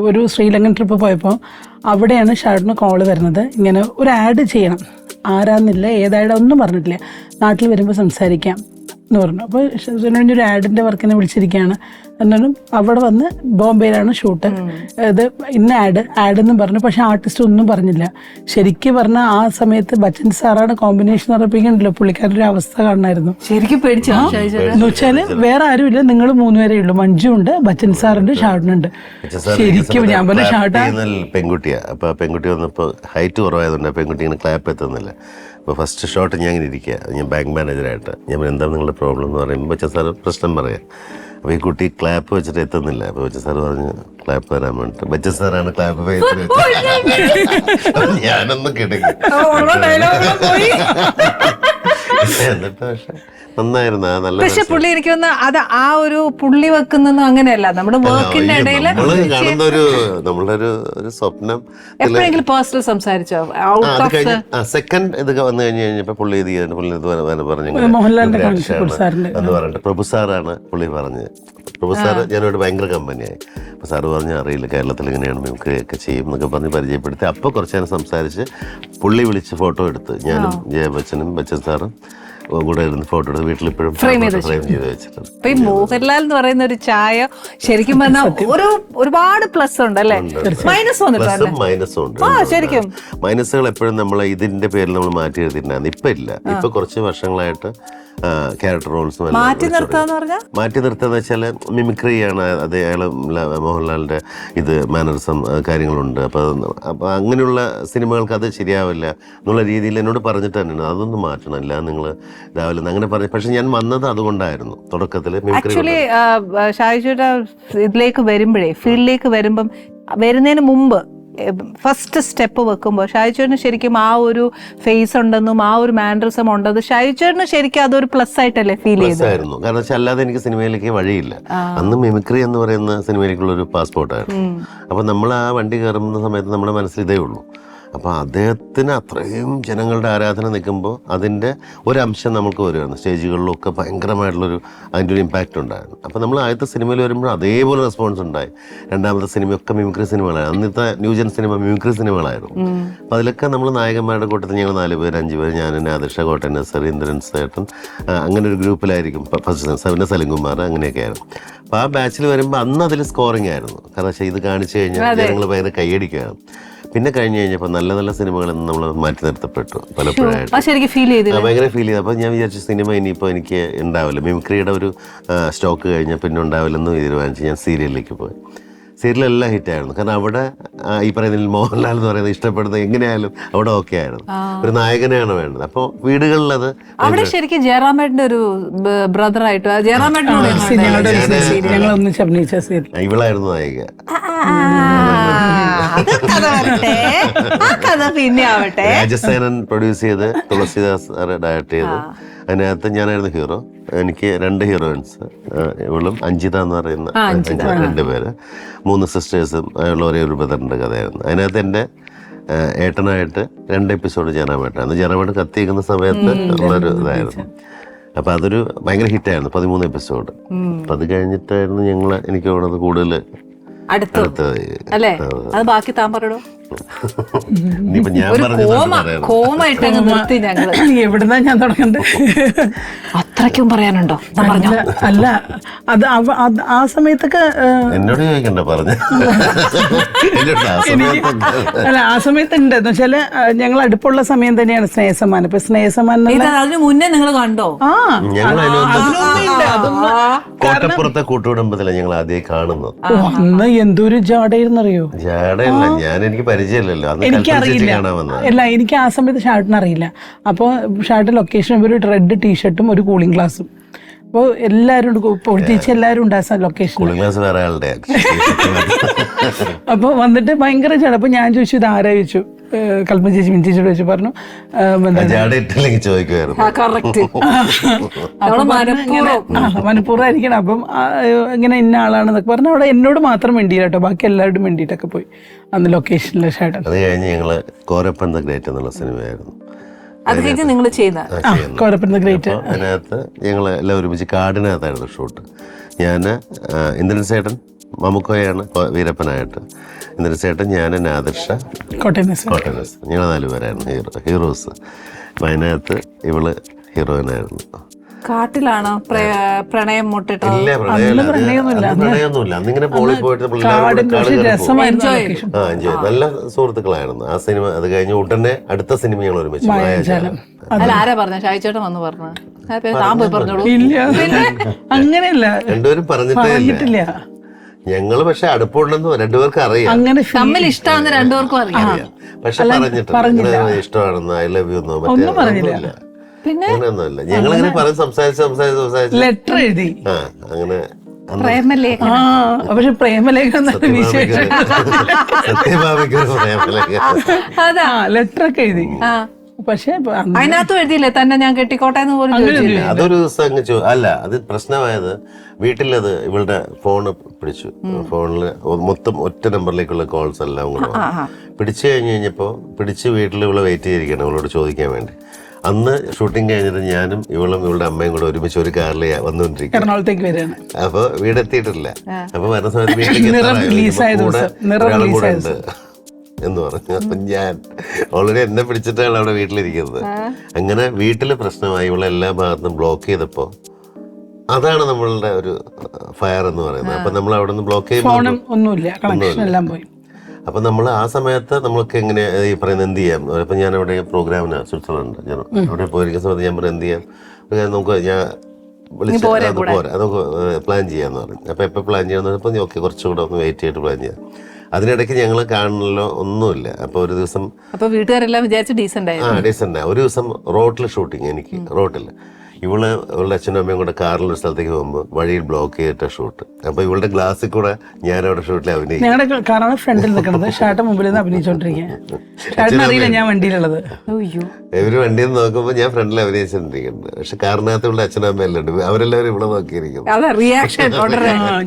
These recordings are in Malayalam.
ഒരു ശ്രീലങ്കൻ ട്രിപ്പ് പോയപ്പോൾ അവിടെയാണ് ഷാഡിന് കോള് വരുന്നത്, ഇങ്ങനെ ഒരു ആഡ് ചെയ്യണം, ആരാന്നില്ല ഏതായാലും ഒന്നും പറഞ്ഞിട്ടില്ല, നാട്ടിൽ വരുമ്പോൾ സംസാരിക്കാം എന്ന് പറഞ്ഞു. അപ്പോൾ ഒരു ആഡിൻ്റെ വർക്കിനെ വിളിച്ചിരിക്കുകയാണ്. എന്നാലും അവിടെ വന്ന് ബോംബെയിലാണ് ഷൂട്ട്, ഇത് ഇന്ന ആഡ് എന്ന് പറഞ്ഞു. പക്ഷെ ആർട്ടിസ്റ്റ് ഒന്നും പറഞ്ഞില്ല. ശരിക്കും പറഞ്ഞാൽ ആ സമയത്ത് ബച്ചൻ സാറാണ് കോമ്പിനേഷൻ ഉറപ്പിക്കണ്ടല്ലോ, പുള്ളിക്കാരുടെ ഒരു അവസ്ഥ കാണണമായിരുന്നു. ശരിക്കും പേടിച്ചോ? എന്ന് വെച്ചാൽ വേറെ ആരുമില്ല, നിങ്ങൾ 3 പേരേ ഉള്ളൂ, മഞ്ജു ഉണ്ട്, ബച്ചൻ സാറുണ്ട്, ഷാഡിനുണ്ട്. ശരിക്കും ഞാൻ പറഞ്ഞ ഷാഡ് പെൺകുട്ടിയാ. അപ്പൊ ആ പെൺകുട്ടി വന്നപ്പോൾ ഹൈറ്റ് കുറവായതുകൊണ്ട് ആ പെൺകുട്ടി ഇങ്ങനെ ക്ലാപ്പ് എത്തുന്നില്ല. അപ്പോൾ ഫസ്റ്റ് ഷോട്ട് ഞാൻ ഇങ്ങനെ ഇരിക്കുക, ഞാൻ ബാങ്ക് മാനേജറായിട്ട്. ഞാൻ എന്താണ് നിങ്ങളുടെ പ്രോബ്ലം എന്ന് പറയുമ്പോൾ ബച്ചൻ സാറ് പ്രശ്നം പറയാം. അപ്പോൾ ഈ കുട്ടി ക്ലാപ്പ് വെച്ചിട്ട് എത്തുന്നില്ല. അപ്പോൾ ബച്ചൻ സാറ് പറഞ്ഞു ക്ലാപ്പ് തരാൻ വേണ്ടിട്ട്. ബച്ചൻ സാറാണ് ക്ലാപ്പ് വെച്ചത്. ഞാനൊന്നും കിടക്കി. എന്നിട്ട് പക്ഷെ നന്നായിരുന്നു. ആ നല്ല പക്ഷെ പുള്ളി എനിക്ക് അത് ആ ഒരു പുള്ളി വെക്കുന്നൊന്നും അങ്ങനെയല്ല. നമ്മുടെ വർക്കിന്റെ ഇടയിൽ കാണുന്ന നമ്മളുടെ ഒരു സ്വപ്നം. എപ്പോഴെങ്കിലും പേഴ്സണൽ സംസാരിച്ചോ? സെക്കൻഡ് ഇത് വന്നു കഴിഞ്ഞപ്പോ പുള്ളി ഇത് ചെയ്തിട്ട് പുള്ളി പറഞ്ഞു എന്ന് പറഞ്ഞിട്ട് പ്രഭു സാറാണ് പുള്ളി പറഞ്ഞത്. പ്രഭു സാറ് ഞാനോട് ഭയങ്കര കമ്പനിയായി. അപ്പോൾ സാറ് പറഞ്ഞു അറിയില്ല, കേരളത്തിൽ ഇങ്ങനെയാണ് മിമിക്രി ഒക്കെ ചെയ്യും എന്നൊക്കെ പറഞ്ഞ് പരിചയപ്പെടുത്തി. അപ്പോൾ കുറച്ച് നേരം സംസാരിച്ച് പുള്ളി വിളിച്ച് ഫോട്ടോ എടുത്ത് ഞാനും ജയ ബച്ചനും ബച്ചൻ സാറും കൂടെ ഇരുന്ന് ഫോട്ടോ എടുത്ത് വീട്ടിലിപ്പോഴും ഫ്രെയിം ചെയ്ത് വെച്ചിട്ടുണ്ട്. ഇപ്പൊ ഈ മോഹൻലാൽ എന്ന് പറയുന്ന ഒരു ചായ ശരിക്കും പറഞ്ഞാൽ ഒരുപാട് പ്ലസ് ഉണ്ട് അല്ലേ? മൈനസ് മൈനസും ഉണ്ട്. ശരിക്കും മൈനസുകൾ എപ്പോഴും നമ്മളെ ഇതിന്റെ പേരിൽ നമ്മൾ മാറ്റി എഴുതിയിട്ടുണ്ടായിരുന്നു. ഇപ്പൊ ഇല്ല. ഇപ്പൊ കുറച്ച് വർഷങ്ങളായിട്ട് ക്യാരക്ടർ റോൾസ് മാറ്റി നിർത്താന്ന് വെച്ചാൽ മിമിക്രിയാണ്. അത് അയാള് മോഹൻലാലിന്റെ ഇത് മാനറിസം കാര്യങ്ങളുണ്ട്. അപ്പൊ അങ്ങനെയുള്ള സിനിമകൾക്ക് അത് ശരിയാവില്ല എന്നുള്ള രീതിയിൽ എന്നോട് പറഞ്ഞിട്ട് തന്നെയാണ് അതൊന്നും മാറ്റണം, അല്ല നിങ്ങൾ രാവിലെ അങ്ങനെ പറഞ്ഞു. പക്ഷെ ഞാൻ വന്നത് അതുകൊണ്ടായിരുന്നു തുടക്കത്തില് മിമിക്രി. ആക്ച്വലി ഷാഹിജയുടെ ഇതിലേക്ക് വരുമ്പോഴേ, ഫീൽഡിലേക്ക് വരുന്നതിന് മുമ്പ് ഫസ്റ്റ് സ്റ്റെപ്പ് വെക്കുമ്പോൾ ഷാഹിജേട്ടന് ശരിക്കും ആ ഒരു ഫേസ് ഉണ്ടെന്നും ആ ഒരു മാനറിസം ഉണ്ടെന്ന് ഷാഹിജേട്ടന് ശരിക്കും അതൊരു പ്ലസ് ആയിട്ടല്ലേ ഫീൽ ചെയ്തായിരുന്നു. കാരണം വെച്ചാൽ അല്ലാതെ എനിക്ക് സിനിമയിലേക്ക് വഴിയില്ല. അന്ന് മിമിക്രി എന്ന് പറയുന്ന സിനിമയിലേക്കുള്ള ഒരു പാസ്പോർട്ടായിരുന്നു. അപ്പൊ നമ്മൾ ആ വണ്ടി കയറുന്ന സമയത്ത് നമ്മുടെ മനസ്സിൽ ഇതേ ഉള്ളൂ. അപ്പോൾ അദ്ദേഹത്തിന് അത്രയും ജനങ്ങളുടെ ആരാധന നിൽക്കുമ്പോൾ അതിൻ്റെ ഒരംശം നമുക്ക് വരുമായിരുന്നു. സ്റ്റേജുകളിലൊക്കെ ഭയങ്കരമായിട്ടുള്ളൊരു അതിൻ്റെ ഒരു ഇമ്പാക്റ്റ് ഉണ്ടായിരുന്നു. അപ്പോൾ നമ്മൾ ആദ്യത്തെ സിനിമയിൽ വരുമ്പോൾ അതേപോലെ റെസ്പോൺസ് ഉണ്ടായി. രണ്ടാമത്തെ സിനിമയൊക്കെ മിമിക്രി സിനിമകളായിരുന്നു. അന്നത്തെ ന്യൂജൻ സിനിമ മിമിക്രി സിനിമകളായിരുന്നു. അപ്പോൾ അതിലൊക്കെ നമ്മൾ നായകന്മാരുടെ കൂട്ടത്തിൽ ഞങ്ങൾ 4 പേര് 5 പേര്, ഞാൻ ആദർശ കോട്ടൻ, ഇന്ദ്രൻ സേട്ടൻ, അങ്ങനെ ഒരു ഗ്രൂപ്പിലായിരിക്കും. ഫസ്റ്റ് പിന്നെ സലിംകുമാർ, അങ്ങനെയൊക്കെ ആയിരുന്നു. അപ്പോൾ ആ ബാച്ചിൽ വരുമ്പോൾ അന്ന് അതിൽ സ്കോറിംഗ് ആയിരുന്നു. കാരണം വെച്ചാൽ ഇത് കാണിച്ചു കഴിഞ്ഞാൽ ജനങ്ങൾ ഭയങ്കര കൈയടിക്കുകയാണ്. പിന്നെ കഴിഞ്ഞ് കഴിഞ്ഞപ്പോൾ നല്ല നല്ല സിനിമകളൊന്നും നമ്മൾ മാറ്റി നിർത്തപ്പെട്ടു പലപ്പോഴായിട്ട്. ഭയങ്കര ഫീൽ ചെയ്തു. അപ്പോൾ ഞാൻ വിചാരിച്ചു സിനിമ ഇനിയിപ്പോൾ എനിക്ക് ഉണ്ടാവില്ല, മിമിക്രിയുടെ ഒരു സ്റ്റോക്ക് കഴിഞ്ഞാൽ പിന്നെ ഉണ്ടാവില്ലെന്ന് തീരുമാനിച്ച് ഞാൻ സീരിയലിലേക്ക് പോയി. സീരിയലെല്ലാം ഹിറ്റായിരുന്നു. കാരണം അവിടെ ഈ പറയുന്ന മോഹൻലാൽ എന്ന് പറയുന്നത് ഇഷ്ടപ്പെടുന്നത് എങ്ങനെയായാലും അവിടെ ഓക്കെ ആയിരുന്നു. ഒരു നായകനെയാണ് വേണ്ടത്. അപ്പോൾ വീടുകളിൽ അത് അവിടെ ശരിക്കും ജയറാമേട്ടന്റെ ഒരു ബ്രദറായിട്ട് ഇവളായിരുന്നു നായിക. രാജസേനൻ പ്രൊഡ്യൂസ് ചെയ്ത് തുളസിദാസ് ഡയറക്ട് ചെയ്ത് അതിനകത്ത് ഞാനായിരുന്നു ഹീറോ. എനിക്ക് 2 ഹീറോയിൻസ്, ഇവളും അഞ്ജിത എന്ന് പറയുന്ന 2 പേര്, 3 സിസ്റ്റേഴ്സും ഉള്ള ഒരേ ഒരു ബ്രദറിൻ്റെ കഥയായിരുന്നു. അതിനകത്ത് എൻ്റെ ഏട്ടനായിട്ട് 2 എപ്പിസോഡ് ജയറാമേട്ടായിരുന്നു. ജയറാമേട്ടൻ കത്തിയിരിക്കുന്ന സമയത്ത് ഉള്ളൊരു ഇതായിരുന്നു. അപ്പം അതൊരു ഭയങ്കര ഹിറ്റായിരുന്നു, 13 എപ്പിസോഡ്. അപ്പം അത് കഴിഞ്ഞിട്ടായിരുന്നു എനിക്ക് തോന്നുന്നത് കൂടുതൽ അല്ലേ? അത് ബാക്കി താൻ പറയടോ. എവിടുന്നാ ഞാൻ തുടങ്ങണ്ടേ? അത്രയ്ക്കും പറയാനുണ്ടോ? അല്ല, അത് ആ സമയത്തൊക്കെ എന്നോട് ചോദിക്കണ്ട പറഞ്ഞു. അല്ല, ആ സമയത്ത് ഉണ്ട് എന്ന് വെച്ചാല് ഞങ്ങൾ അടുപ്പുള്ള സമയം തന്നെയാണ് സ്നേഹസമ്മാനം. ഇപ്പൊ സ്നേഹസമ്മാനം അതിന് മുന്നേ നിങ്ങൾ കണ്ടോ? കോട്ടപ്പുറത്തെ കൂട്ടുകുടുംബത്തിലാണ് ഞങ്ങൾ ആദ്യം കാണുന്നത്. അന്ന് എന്തൊരു ജാടയിരുന്നറിയോ? ജാടയല്ല, എനിക്ക് പരിചയമില്ലല്ലോ. എനിക്കറിയില്ല. അല്ല, എനിക്ക് ആ സമയത്ത് ഷാർട്ടിന് അറിയില്ല. അപ്പോൾ ഷാർട്ട് ലൊക്കേഷൻ ഒരു റെഡ് ടീഷർട്ടും ഒരു കൂളിംഗ് ഗ്ലാസും. അപ്പോൾ എല്ലാവരും പൊളിച്ചേച്ചി എല്ലാവരും ഉണ്ട് ആ ലൊക്കേഷനിൽ. അപ്പോൾ വന്നിട്ട് ഭയങ്കര ചാട. അപ്പോൾ ഞാൻ ചോദിച്ചു ഇത് ആരാ ചോദിച്ചു, കൽപ്പന ചേച്ചി മിനി ചേച്ചിയോട് ചോദിച്ചു. പറഞ്ഞു മനഃപൂർവ്വമായിരിക്കണം. അപ്പം ഇങ്ങനെ ഇന്ന ആളാണെന്നൊക്കെ പറഞ്ഞു. അവിടെ എന്നോട് മാത്രം വേണ്ടിയില്ല കേട്ടോ, ബാക്കി എല്ലാവരോടും വേണ്ടിയിട്ടൊക്കെ പോയി അന്ന് ലൊക്കേഷനിലെ ഷാർട്ട്. അത് കഴിഞ്ഞ് ഞങ്ങള് കോരപ്പൻ ദ ഗ്രേറ്റ് എന്നുള്ള സിനിമയായിരുന്നു. അതിനകത്ത് ഞങ്ങൾ എല്ലാം ഒരുമിച്ച് കാടിനകത്തായിരുന്നു ഷൂട്ട്. ഞാൻ ഇന്ദ്രൻ സേട്ടൻ, മമുക്കോയാണ് വീരപ്പനായിട്ട്, ഇന്ദ്രചേട്ടൻ, ഞാൻ, നാദിർഷ, കോട്ടയം കോട്ടനസ്, ഞങ്ങൾ 4 പേരായിരുന്നു ഹീറോസ്. അപ്പം അതിനകത്ത് ഇവള് ഹീറോയിനായിരുന്നു. കാട്ടിലാണോ പ്രണയം മുട്ടിട്ടോ? ഇല്ല, പ്രണയമൊന്നുമില്ല. അന്നിങ്ങനെ പോളിൽ പോയിട്ട് എൻജോയ്, നല്ല സുഹൃത്തുക്കളായിരുന്നു ആ സിനിമ. അത് കഴിഞ്ഞ് ഉടനെ അടുത്ത സിനിമ ഞങ്ങൾ ഒരുമിച്ച് മായാജാലം. അല്ല, ആരാ പറഞ്ഞ? ഷായിച്ചേട്ടൻ വന്ന് പറഞ്ഞു? താൻ പോയി പറഞ്ഞോളൂ. അങ്ങനെയല്ല, രണ്ടുപേരും പറഞ്ഞിട്ടില്ല. ഞങ്ങള് പക്ഷെ അടുപ്പുണ്ടെന്ന് രണ്ടുപേർക്ക് അറിയാം, അങ്ങനെ തമ്മിൽ ഇഷ്ടമാണെന്ന് രണ്ടുപേർക്കും അറിയാം. പക്ഷെ പറഞ്ഞിട്ടില്ല ഇഷ്ടമാണെന്ന്, ഐ ലവ് യു എന്നോ മറ്റേ പിന്നെ അങ്ങനെയൊന്നുമില്ല. ഞങ്ങളിങ്ങനെ പറഞ്ഞ് സംസാരിച്ച് ലെറ്റർ എഴുതി. അങ്ങനെ പ്രേമലേഖനം. പക്ഷെ പ്രേമലേഖനം സത്യഭാമിക്കൊരു പ്രേമലേഖനം. അതാ ലെറ്റർ ഒക്കെ എഴുതി. പക്ഷെ അതിനകത്തും എഴുതിയില്ലേ തന്നെ ഞാൻ കെട്ടിക്കോട്ടെ എന്ന് പോലും ചോദിച്ചില്ല. അതൊരു ദിവസം അങ്ങ് അല്ല, അത് പ്രശ്നമായത് വീട്ടിലത് ഇവളുടെ ഫോണ് പിടിച്ചു. ഫോണില് മൊത്തം ഒറ്റ നമ്പറിലേക്കുള്ള കോൾസ് എല്ലാം കൂടെ പിടിച്ചു കഴിഞ്ഞപ്പോ വീട്ടിൽ ഇവള് വെയിറ്റ് ചെയ്തിരിക്കണം ഇവളോട് ചോദിക്കാൻ വേണ്ടി. അന്ന് ഷൂട്ടിംഗ് കഴിഞ്ഞിട്ട് ഞാനും ഇവളും ഇവളുടെ അമ്മയും കൂടെ ഒരുമിച്ച് ഒരു കാറിൽ വന്നുകൊണ്ടിരിക്കും. എറണാകുളത്തേക്ക് വരികയാണ്. അപ്പൊ വീടെത്തിയിട്ടില്ല. അപ്പൊ വരുന്ന സമയത്ത് വീട്ടിലേക്ക് ഒരാളും കൂടെ ഉണ്ട് എന്ന് പറഞ്ഞു. അപ്പൊ ഞാൻ ഓൾറെഡി എന്നെ പിടിച്ചിട്ടാണ് അവിടെ വീട്ടിലിരിക്കുന്നത്. അങ്ങനെ വീട്ടില് പ്രശ്നമായി, ഇവളെ എല്ലാ ഭാഗത്തും ബ്ലോക്ക് ചെയ്തപ്പോ അതാണ് നമ്മളുടെ ഒരു ഫയർ എന്ന് പറയുന്നത്. അപ്പൊ നമ്മൾ അവിടെ നിന്ന് ബ്ലോക്ക് ചെയ്യുമ്പോൾ ഒന്നുമില്ല, കണക്ഷൻ എല്ലാം പോയി. അപ്പം നമ്മൾ ആ സമയത്ത് നമ്മൾക്ക് എങ്ങനെ ഈ പറയുന്നത് എന്ത് ചെയ്യാം. ഇപ്പം ഞാൻ അവിടെ പ്രോഗ്രാമിന് സ്വിറ്റ്സർലൻഡ് ഞാൻ അവിടെ പോയിരിക്കുന്ന സമയത്ത് ഞാൻ എന്ത് ചെയ്യാം, നമുക്ക് ഞാൻ വിളിച്ച് പോരാ നമുക്ക് പ്ലാൻ ചെയ്യാമെന്ന് പറഞ്ഞു. അപ്പോൾ എപ്പോൾ പ്ലാൻ ചെയ്യാമെന്ന് പറഞ്ഞപ്പോൾ ഓക്കെ കുറച്ചുകൂടെ ഒന്ന് വെയിറ്റ് ചെയ്തിട്ട് പ്ലാൻ ചെയ്യാം. അതിനിടയ്ക്ക് ഞങ്ങൾ കാണണല്ലോ ഒന്നുമില്ല. അപ്പോൾ ഒരു ദിവസം വീട്ടുകാരെല്ലാം വിചാരിച്ചു ഡീസൻ്റ് ഒരു ദിവസം റോട്ടിൽ ഷൂട്ടിങ്, എനിക്ക് റോട്ടിൽ ഇവളുടെ അച്ഛനും അമ്മയും കൂടെ കാറിൽ ഒരു സ്ഥലത്തേക്ക് പോകുമ്പോൾ വഴിയിൽ ബ്ലോക്ക് ചെയ്തിട്ട ഷൂട്ട്. അപ്പൊ ഇവളുടെ ഗ്ലാസ്സിൽ കൂടെ ഞാൻ അവിടെ ഷൂട്ടിൽ അഭിനയിക്കും. ഞങ്ങളുടെ കാറാണ് ഫ്രണ്ടിൽ നിൽക്കുന്നത്, ഷാട്ട മുമ്പിൽ നിന്ന് അഭിനയിച്ചോണ്ടിരിക്കുക. അറിയില്ല ഞാൻ വണ്ടിയിലുള്ളത്. ഇവര് വണ്ടിയിൽ നിന്ന് നോക്കുമ്പോൾ ഞാൻ ഫ്രണ്ടിൽ അഭിനയിച്ചോണ്ടിരിക്കുന്നുണ്ട്. പക്ഷെ കാറിനകത്ത് ഇവളുടെ അച്ഛനും അമ്മ എല്ലാം ഉണ്ട്, അവരെല്ലാവരും ഇവിടെ നോക്കിയിരിക്കുന്നു.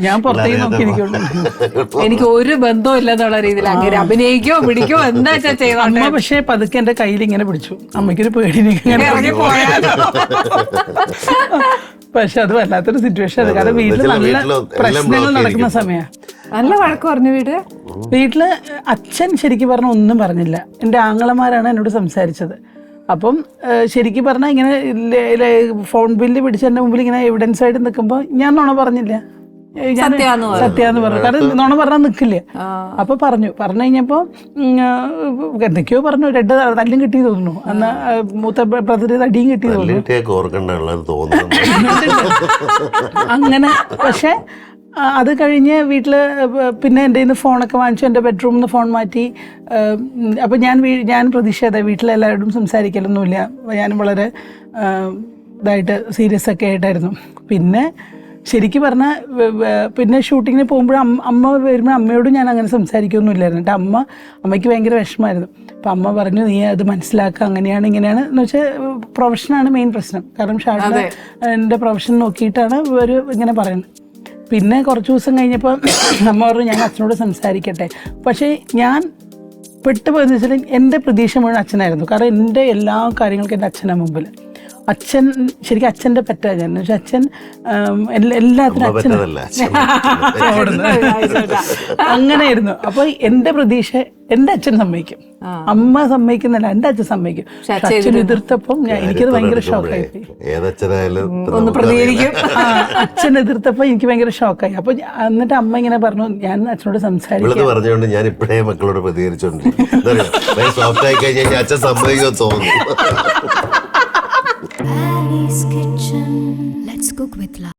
ഞാൻ പുറത്തേക്ക് നോക്കിയിരിക്കുന്നു. എനിക്ക് ഒരു ബന്ധവും ഇല്ലെന്നുള്ള രീതിയിൽ അങ്ങനെ അഭിനയിക്കോ പിടിക്കോ എന്താ ചെയ്യും. അമ്മ പക്ഷെ പതുക്കെ എന്റെ കയ്യിൽ ഇങ്ങനെ പിടിച്ചു. അമ്മയ്ക്കൊരു പേടി ഇറങ്ങി പോയാലോ. പക്ഷെ അത് വല്ലാത്തൊരു സിറ്റുവേഷൻ ആണ്. കാരണം വീട്ടില് നല്ല പ്രശ്നങ്ങൾ നടക്കുന്ന സമയമാണ്. നല്ല വഴക്ക് പറഞ്ഞു വീട്ടില് അച്ഛൻ ശരിക്കും പറഞ്ഞ ഒന്നും പറഞ്ഞില്ല. എൻ്റെ ആങ്ങളമാരാണ് എന്നോട് സംസാരിച്ചത്. അപ്പം ശരിക്കും പറഞ്ഞാൽ ഇങ്ങനെ ഫോൺ ബില്ല് പിടിച്ച് എൻ്റെ മുമ്പിൽ ഇങ്ങനെ എവിഡൻസ് ആയിട്ട് നിൽക്കുമ്പോൾ ഞാൻ നുണ പറഞ്ഞില്ല, സത്യാന്ന് പറഞ്ഞു. കാരണം നുണ പറഞ്ഞാൽ നിൽക്കില്ല. അപ്പൊ പറഞ്ഞു കഴിഞ്ഞപ്പോ എന്തൊക്കെയോ പറഞ്ഞു. 2 തല്ലും കിട്ടി തോന്നുന്നു. അന്ന് മൂത്ത ബ്രദർ അടിയും കിട്ടി തോന്നുന്നു. അങ്ങനെ പക്ഷെ അത് കഴിഞ്ഞ് വീട്ടില് പിന്നെ എൻ്റെ നിന്ന് ഫോണൊക്കെ വാങ്ങിച്ചു. എൻ്റെ ബെഡ്റൂമിൽ നിന്ന് ഫോൺ മാറ്റി. അപ്പം ഞാൻ പ്രതിഷേധം വീട്ടിലെല്ലാവരോടും സംസാരിക്കലൊന്നുമില്ല. ഞാൻ വളരെ ഇതായിട്ട് സീരിയസ് ഒക്കെ ആയിട്ടായിരുന്നു. പിന്നെ ശരിക്കും പറഞ്ഞാൽ പിന്നെ ഷൂട്ടിങ്ങിന് പോകുമ്പോഴും അമ്മ വരുമ്പോൾ അമ്മയോടും ഞാൻ അങ്ങനെ സംസാരിക്കുകയൊന്നുമില്ലായിരുന്നു. എന്നിട്ട് അമ്മയ്ക്ക് ഭയങ്കര വിഷമമായിരുന്നു. അപ്പം അമ്മ പറഞ്ഞു, നീ അത് മനസ്സിലാക്കുക, അങ്ങനെയാണ് ഇങ്ങനെയാണ് എന്ന് വെച്ചാൽ പ്രൊഫഷനാണ് മെയിൻ പ്രശ്നം. കാരണം ഷാർട്ട് എൻ്റെ പ്രൊഫഷൻ നോക്കിയിട്ടാണ് ഇവർ ഇങ്ങനെ പറയുന്നത്. പിന്നെ കുറച്ച് ദിവസം കഴിഞ്ഞപ്പോൾ അമ്മ പറഞ്ഞു, ഞാൻ അച്ഛനോട് സംസാരിക്കട്ടെ. പക്ഷേ ഞാൻ പെട്ടുപോയെന്ന് വെച്ചാൽ എൻ്റെ പ്രതീക്ഷ മുഴുവൻ അച്ഛനായിരുന്നു. കാരണം എൻ്റെ എല്ലാ കാര്യങ്ങൾക്കും എൻ്റെ അച്ഛനാണ് മുമ്പിൽ. അച്ഛൻ ശരിക്കും അച്ഛൻ്റെ പറ്റാ ഞാൻ. പക്ഷെ അച്ഛൻ എല്ലാത്തിനും അച്ഛൻ അങ്ങനെയായിരുന്നു. അപ്പൊ എൻ്റെ പ്രതീക്ഷ എൻ്റെ അച്ഛൻ സമ്മതിക്കും, അമ്മ സമ്മതിക്കുന്നില്ല, എൻ്റെ അച്ഛൻ സമ്മതിക്കും. അച്ഛൻ എതിർത്തപ്പം എനിക്കത് ഭയങ്കര ഷോക്കായി. അച്ഛൻ എതിർത്തപ്പോ എനിക്ക് ഭയങ്കര ഷോക്കായി. അപ്പൊ എന്നിട്ട് അമ്മ ഇങ്ങനെ പറഞ്ഞു, ഞാൻ അച്ഛനോട് സംസാരിക്കും പറഞ്ഞുകൊണ്ട് ഞാൻ ഇപ്പോഴേ മക്കളോട് പ്രതികരിച്ചോണ്ടിരിക്കും. അച്ഛൻ സമ്മതിക്കുമോ തോന്നുന്നു. Ali's Kitchen. Let's cook with love.